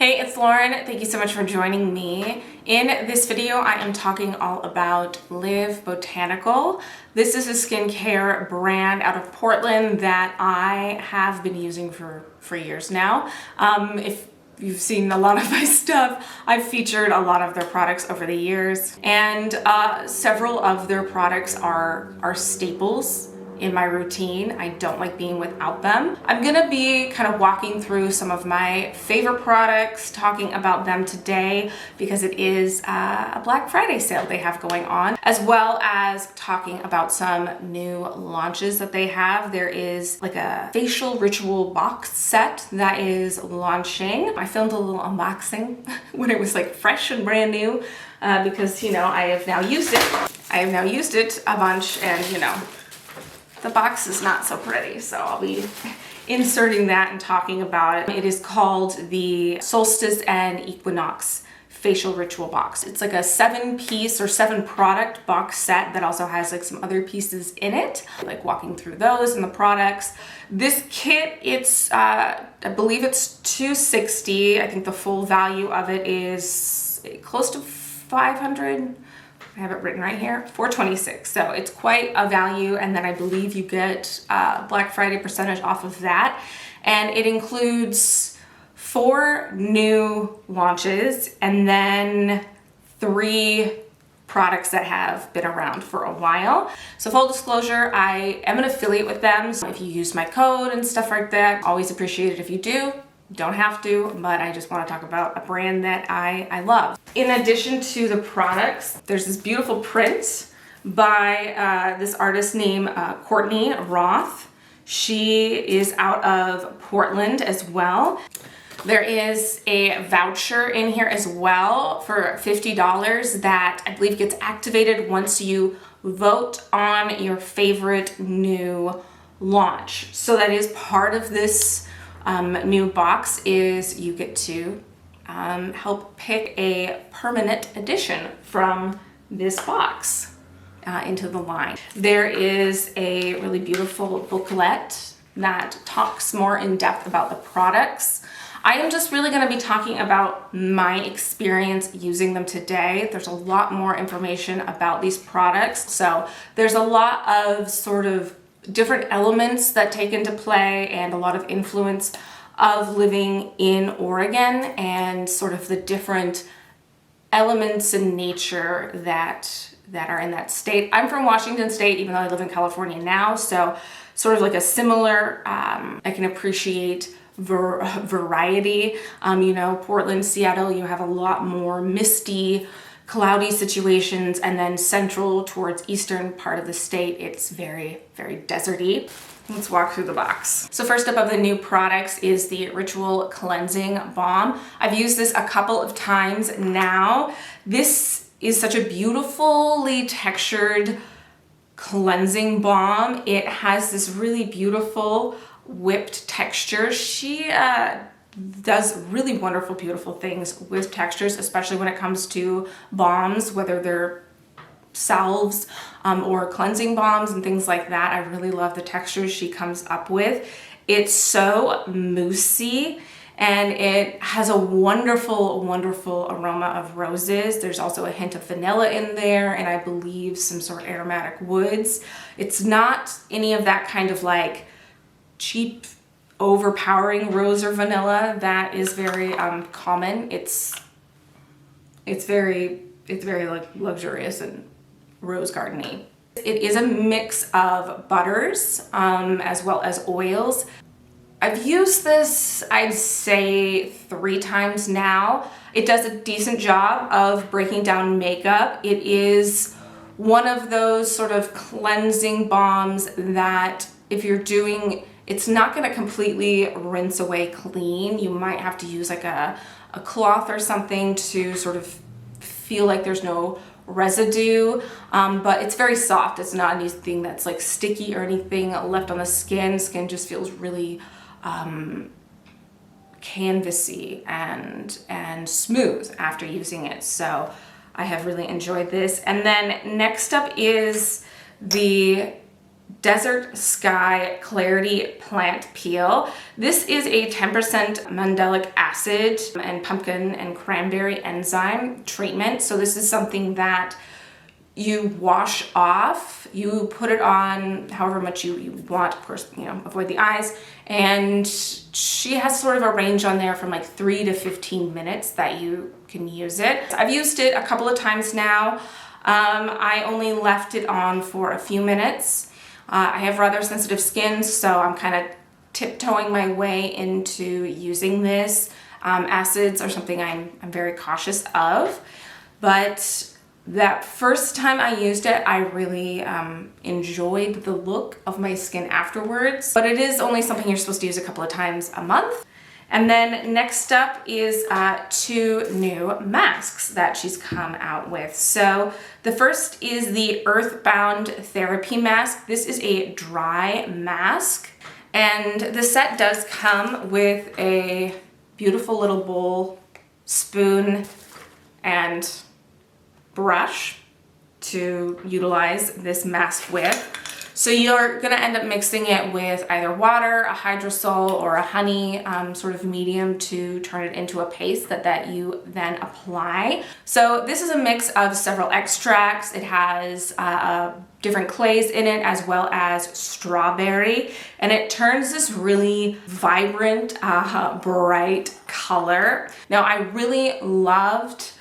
Hey, it's Lauren. Thank you so much for joining me. In this video, I am talking all about Live Botanical. This is a skincare brand out of Portland that I have been using for years now. If you've seen a lot of my stuff, I've featured a lot of their products over the years, and several of their products are staples in my routine. I don't like being without them. I'm gonna be kind of walking through some of my favorite products, talking about them today because it is a Black Friday sale they have going on, as well as talking about some new launches that they have. There is like a facial ritual box set that is launching. I filmed a little unboxing when it was like fresh and brand new because, you know, I have now used it a bunch, and, you know, the box is not so pretty, so I'll be inserting that and talking about it. It is called the Solstice and Equinox Facial Ritual Box. It's like a 7-piece or 7-product box set that also has like some other pieces in it, like walking through those and the products. This kit, it's, I believe it's $260. I think the full value of it is close to $500. I have it written right here, $426. So it's quite a value, and then I believe you get Black Friday percentage off of that. And it includes 4 new launches and then 3 products that have been around for a while. So full disclosure, I am an affiliate with them. So if you use my code and stuff like that, always appreciate it if you do. Don't have to, but I just want to talk about a brand that I love. In addition to the products, there's this beautiful print by this artist named Courtney Roth. She is out of Portland as well. There is a voucher in here as well for $50 that I believe gets activated once you vote on your favorite new launch. So that is part of this new box, is you get to help pick a permanent addition from this box into the line. There is a really beautiful booklet that talks more in depth about the products. I am just really going to be talking about my experience using them today. There's a lot more information about these products. So there's a lot of sort of different elements that take into play and a lot of influence of living in Oregon and sort of the different elements in nature that are in that state. I'm from Washington State, even though I live in California now, so sort of like a similar, I can appreciate variety. You know, Portland, Seattle, you have a lot more misty, cloudy situations, and then central towards eastern part of the state, it's very, very deserty. Let's walk through the box. So first up of the new products is the Ritual Cleansing Balm. I've used this a couple of times now. This is such a beautifully textured cleansing balm. It has this really beautiful whipped texture. She does really wonderful, beautiful things with textures, especially when it comes to balms, whether they're salves or cleansing balms and things like that. I really love the textures she comes up with. It's so moussey, and it has a wonderful, wonderful aroma of roses. There's also a hint of vanilla in there, and I believe some sort of aromatic woods. It's not any of that kind of like cheap, overpowering rose or vanilla that is very common. It's very like luxurious and rose gardeny. It is a mix of butters as well as oils. I've used this, I'd say 3 times now. It does a decent job of breaking down makeup. It is one of those sort of cleansing balms that if you're doing, it's not going to completely rinse away clean. You might have to use like a cloth or something to sort of feel like there's no residue, but it's very soft. It's not anything that's like sticky or anything left on the skin. Skin just feels really canvasy and smooth after using it. So I have really enjoyed this. And then next up is the Desert Sky Clarity Plant Peel. This is a 10% mandelic acid and pumpkin and cranberry enzyme treatment. So this is something that you wash off, you put it on however much you want, of course, you know, avoid the eyes. And she has sort of a range on there from like 3 to 15 minutes that you can use it. I've used it a couple of times now. I only left it on for a few minutes. I have rather sensitive skin, so I'm kind of tiptoeing my way into using this. Acids are something I'm very cautious of, but that first time I used it, I really enjoyed the look of my skin afterwards. But it is only something you're supposed to use a couple of times a month. And then next up is 2 new masks that she's come out with. So the first is the Earthbound Therapy Mask. This is a dry mask, and the set does come with a beautiful little bowl, spoon, and brush to utilize this mask with. So you're gonna end up mixing it with either water, a hydrosol, or a honey sort of medium to turn it into a paste that you then apply. So this is a mix of several extracts. It has different clays in it as well as strawberry, and it turns this really vibrant, bright color. Now I really loved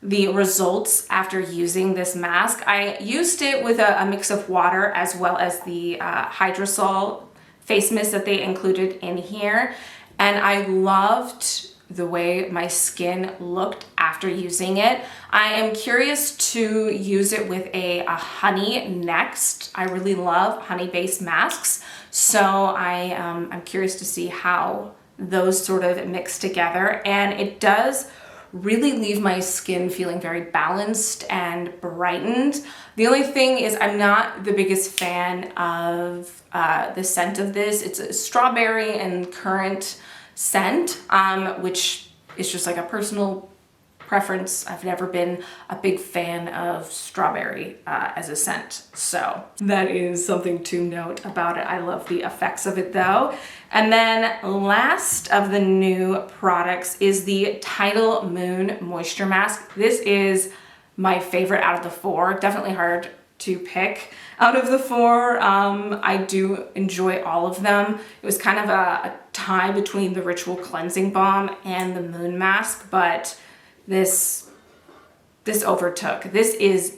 the results after using this mask. I used it with a mix of water as well as the hydrosol face mist that they included in here, and I loved the way my skin looked after using it. I am curious to use it with a honey next. I really love honey-based masks, so I'm curious to see how those sort of mix together, and it does really leave my skin feeling very balanced and brightened. The only thing is I'm not the biggest fan of the scent of this. It's a strawberry and currant scent, which is just like a personal preference. I've never been a big fan of strawberry as a scent. So that is something to note about it. I love the effects of it though. And then last of the new products is the Tidal Moon Moisture Mask. This is my favorite out of the 4. Definitely hard to pick out of the 4. I do enjoy all of them. It was kind of a tie between the Ritual Cleansing Balm and the Moon Mask, but this overtook. This is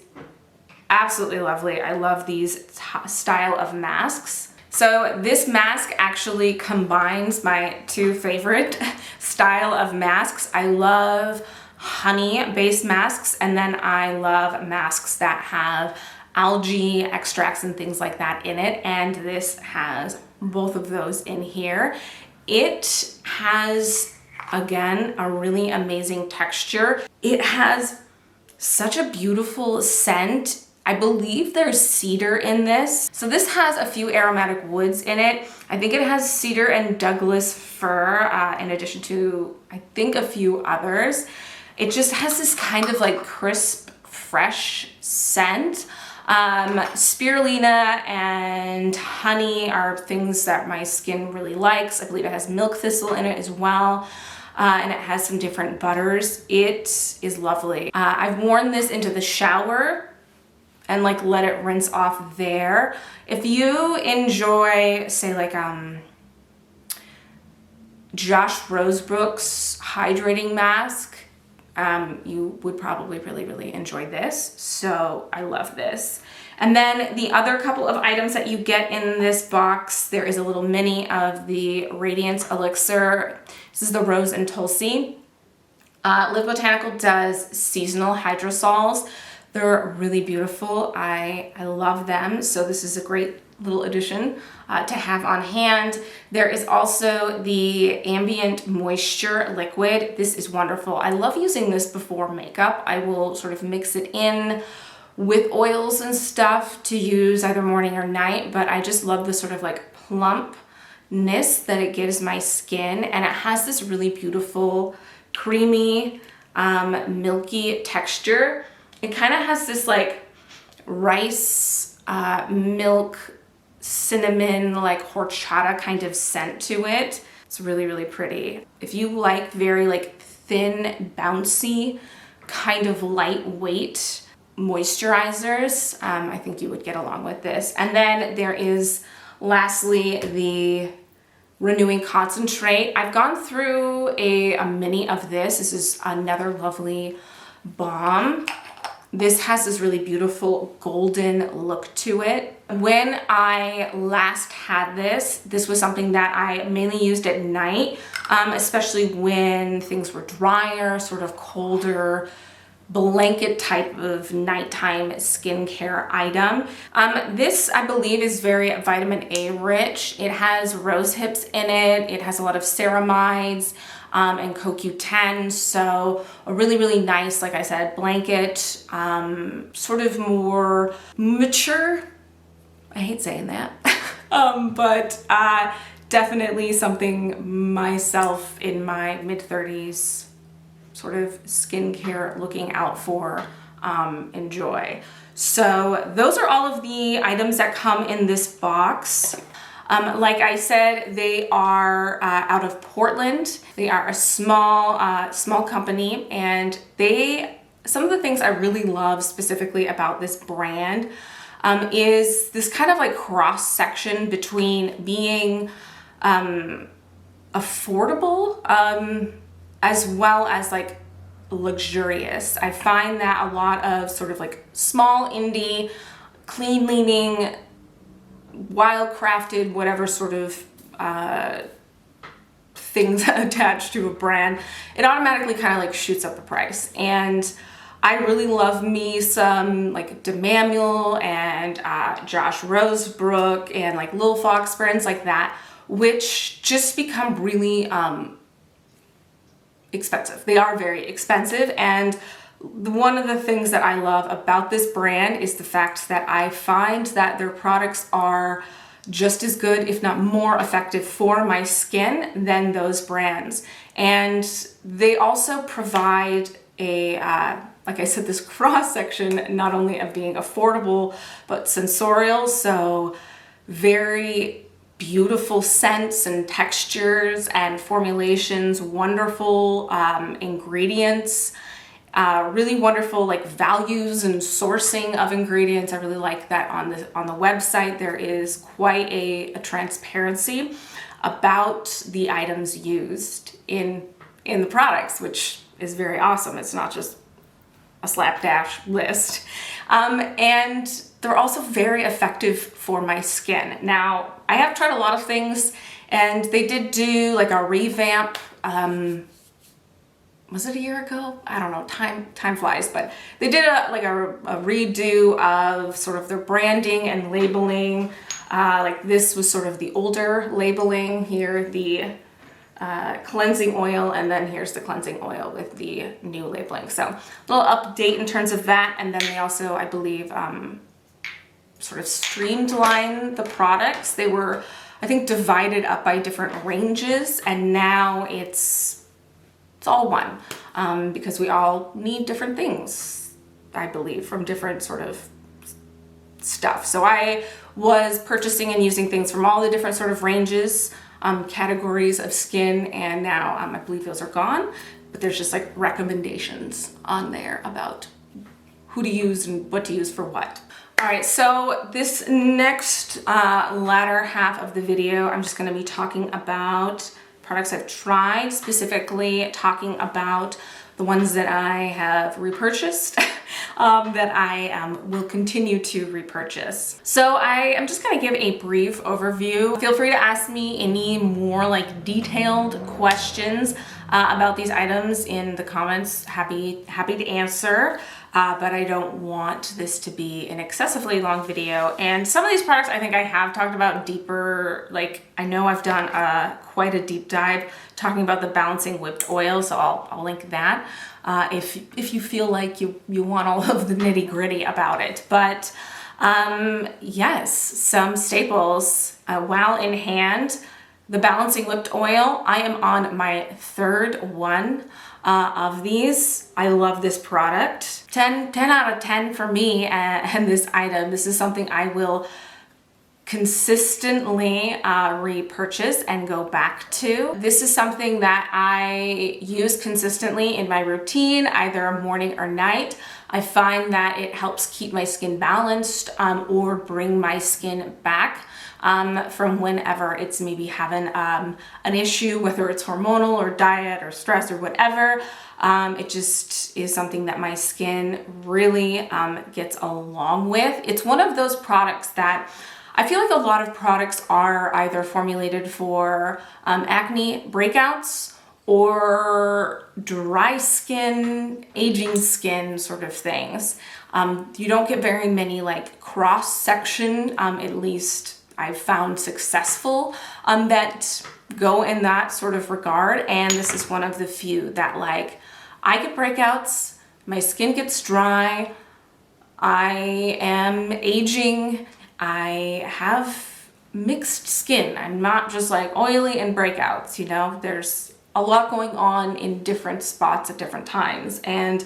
absolutely lovely. I love these style of masks. So this mask actually combines my 2 favorite style of masks. I love honey-based masks, and then I love masks that have algae extracts and things like that in it, and this has both of those in here. It has, again, a really amazing texture. It has such a beautiful scent. I believe there's cedar in this. So this has a few aromatic woods in it. I think it has cedar and Douglas fir in addition to, I think, a few others. It just has this kind of like crisp, fresh scent. Spirulina and honey are things that my skin really likes. I believe it has milk thistle in it as well. And it has some different butters. It is lovely. I've worn this into the shower and like let it rinse off there. If you enjoy, say like Josh Rosebrook's hydrating mask, you would probably really enjoy this. So I love this. And then the other couple of items that you get in this box, there is a little mini of the Radiance Elixir. This is the Rose and Tulsi. Live Botanical does seasonal hydrosols. They're really beautiful. I love them. So this is a great little addition to have on hand. There is also the Ambient Moisture Liquid. This is wonderful. I love using this before makeup. I will sort of mix it in with oils and stuff to use either morning or night, but I just love the sort of like plumpness that it gives my skin, and it has this really beautiful, creamy, milky texture. It kind of has this like rice milk cinnamon, like horchata kind of scent to it. It's really, really pretty. If you like very like thin, bouncy, kind of lightweight moisturizers, I think you would get along with this. And then there is lastly the Renewing Concentrate. I've gone through a mini of this. This is another lovely balm. This has this really beautiful golden look to it. When I last had this was something that I mainly used at night, especially when things were drier, sort of colder, blanket type of nighttime skincare item. This, I believe, is very vitamin A rich. It has rose hips in it. It has a lot of ceramides and CoQ10. So a really, really nice, like I said, blanket, sort of more mature. I hate saying that, but definitely something myself in my mid-30s sort of skincare looking out for, enjoy. So those are all of the items that come in this box. Like I said, they are out of Portland. They are a small company, and some of the things I really love specifically about this brand is this kind of like cross section between being affordable as well as like luxurious. I find that a lot of sort of like small indie, clean leaning, wild crafted, whatever sort of things attached to a brand, it automatically kind of like shoots up the price. And I really love me some like Demamuel and Josh Rosebrook and like Lil Fox brands like that, which just become really expensive. They are very expensive, and one of the things that I love about this brand is the fact that I find that their products are just as good, if not more effective for my skin than those brands. And they also provide a, like I said, this cross section, not only of being affordable, but sensorial. So very beautiful scents and textures and formulations, wonderful ingredients, really wonderful like values and sourcing of ingredients. I really like that on the website. There is quite a transparency about the items used in the products, which is very awesome. It's not just a slapdash list. And they're also very effective for my skin. Now, I have tried a lot of things, and they did do like a revamp, was it a year ago? I don't know, time flies, but they did a redo of sort of their branding and labeling. Like this was sort of the older labeling, here the cleansing oil, and then here's the cleansing oil with the new labeling. So a little update in terms of that. And then they also, I believe, sort of streamlined the products. They were, I think, divided up by different ranges, and now it's all one, because we all need different things, I believe, from different sort of stuff. So I was purchasing and using things from all the different sort of ranges, categories of skin, and now I believe those are gone, but there's just like recommendations on there about who to use and what to use for what. All right, so this next latter half of the video, I'm just going to be talking about products I've tried, specifically talking about the ones that I have repurchased, that I will continue to repurchase. So I am just going to give a brief overview. Feel free to ask me any more like detailed questions about these items in the comments. Happy to answer. But I don't want this to be an excessively long video. And some of these products I think I have talked about deeper, like I know I've done quite a deep dive talking about the Balancing Whipped Oil, so I'll link that if you feel like you want all of the nitty gritty about it. But yes, some staples while in hand. The Balancing Whipped Oil, I am on my third one of these. I love this product. 10 out of 10 for me and this item. This is something I will consistently repurchase and go back to. This is something that I use consistently in my routine, either morning or night. I find that it helps keep my skin balanced or bring my skin back from whenever it's maybe having an issue, whether it's hormonal or diet or stress or whatever. It just is something that my skin really gets along with. It's one of those products that I feel like a lot of products are either formulated for acne breakouts or dry skin, aging skin sort of things. You don't get very many like cross section, at least I've found successful, that go in that sort of regard. And this is one of the few that like, I get breakouts, my skin gets dry, I am aging, I have mixed skin. I'm not just like oily and breakouts, you know, there's a lot going on in different spots at different times. And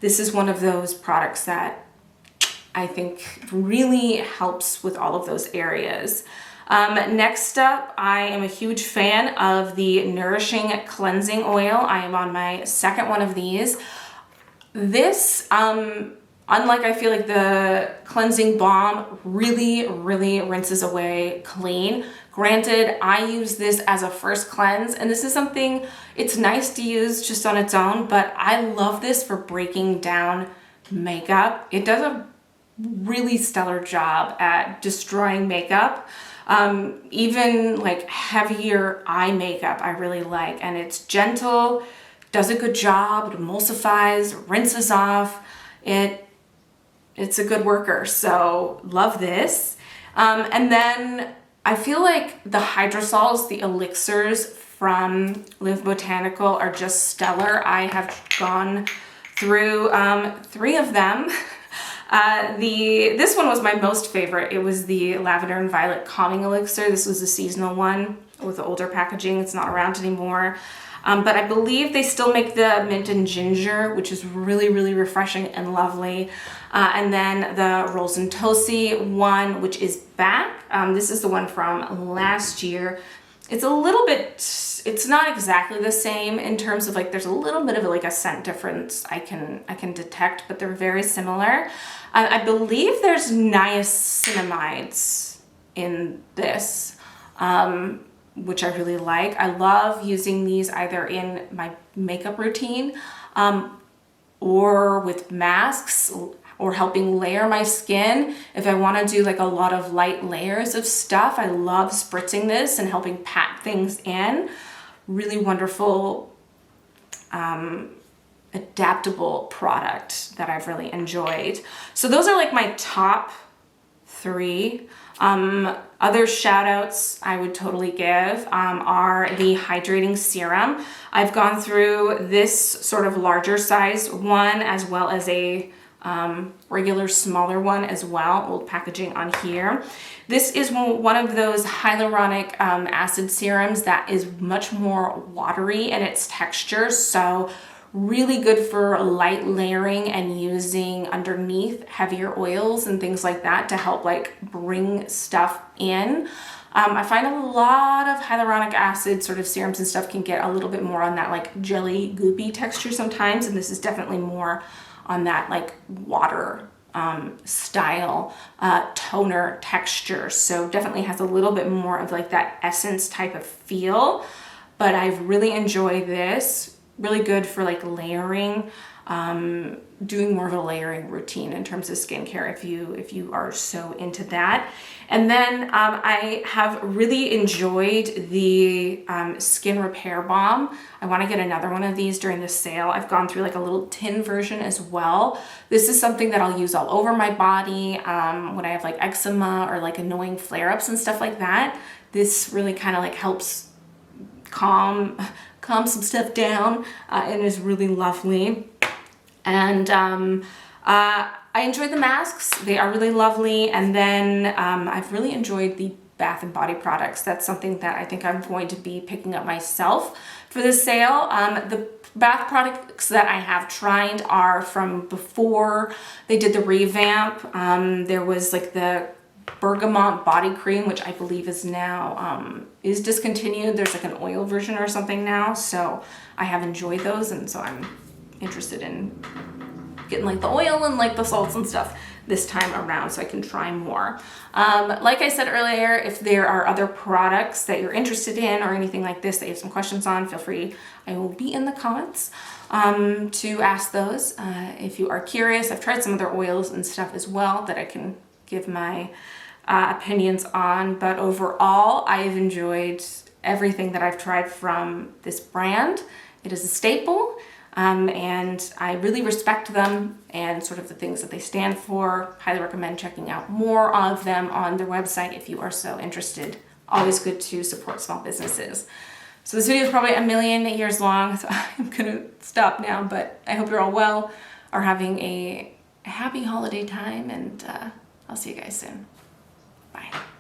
this is one of those products that I think really helps with all of those areas. Next up, I am a huge fan of the Nourishing Cleansing Oil. I am on my second one of these. This, unlike I feel like the cleansing balm, really rinses away clean. Granted, I use this as a first cleanse, and this is something, it's nice to use just on its own, but I love this for breaking down makeup. It does a really stellar job at destroying makeup. Even like heavier eye makeup I really like, and it's gentle, does a good job, it emulsifies, rinses off. It's a good worker, so love this. And then I feel like the hydrosols, the elixirs from Live Botanical are just stellar. I have gone through 3 of them. This one was my most favorite. It was the Lavender and Violet Calming Elixir. This was a seasonal one with the older packaging. It's not around anymore. But I believe they still make the Mint and Ginger, which is really refreshing and lovely. And then the Rose and Tosi one, which is back. This is the one from last year. It's a little bit, it's not exactly the same in terms of like, there's a little bit of like a scent difference I can detect, but they're very similar. I believe there's niacinamides in this, which I really like. I love using these either in my makeup routine or with masks or helping layer my skin. If I want to do like a lot of light layers of stuff, I love spritzing this and helping pack things in. Really wonderful, adaptable product that I've really enjoyed. So those are like my top 3. Other shout outs I would totally give are the hydrating serum. I've gone through this sort of larger size one as well as a regular smaller one as well, old packaging on here. This is one of those hyaluronic acid serums that is much more watery in its texture, so really good for light layering and using underneath heavier oils and things like that to help like bring stuff in. I find a lot of hyaluronic acid sort of serums and stuff can get a little bit more on that like jelly goopy texture sometimes, and this is definitely more on that like water style toner texture, so definitely has a little bit more of like that essence type of feel. But I've really enjoyed this. Really good for like layering, doing more of a layering routine in terms of skincare if you are so into that. And then I have really enjoyed the skin repair balm. I want to get another one of these during the sale. I've gone through like a little tin version as well. This is something that I'll use all over my body when I have like eczema or like annoying flare-ups and stuff like that. This really kind of like helps calm some stuff down and is really lovely. And I enjoyed the masks. They are really lovely. And then I've really enjoyed the Bath and Body products. That's something that I think I'm going to be picking up myself for the sale. The bath products that I have tried are from before they did the revamp. There was like the bergamot body cream, which I believe is now is discontinued. There's like an oil version or something now, so I have enjoyed those, and so I'm interested in getting like the oil and like the salts and stuff this time around so I can try more. Like I said earlier, if there are other products that you're interested in or anything like this that you have some questions on, feel free. I will be in the comments to ask those. If you are curious, I've tried some other oils and stuff as well that I can give my opinions on, but overall I've enjoyed everything that I've tried from this brand. It is a staple. And I really respect them and sort of the things that they stand for. Highly recommend checking out more of them on their website if you are so interested. Always good to support small businesses. So this video is probably a million years long, so I'm gonna stop now, but I hope you're all well, are having a happy holiday time, and I'll see you guys soon. Bye.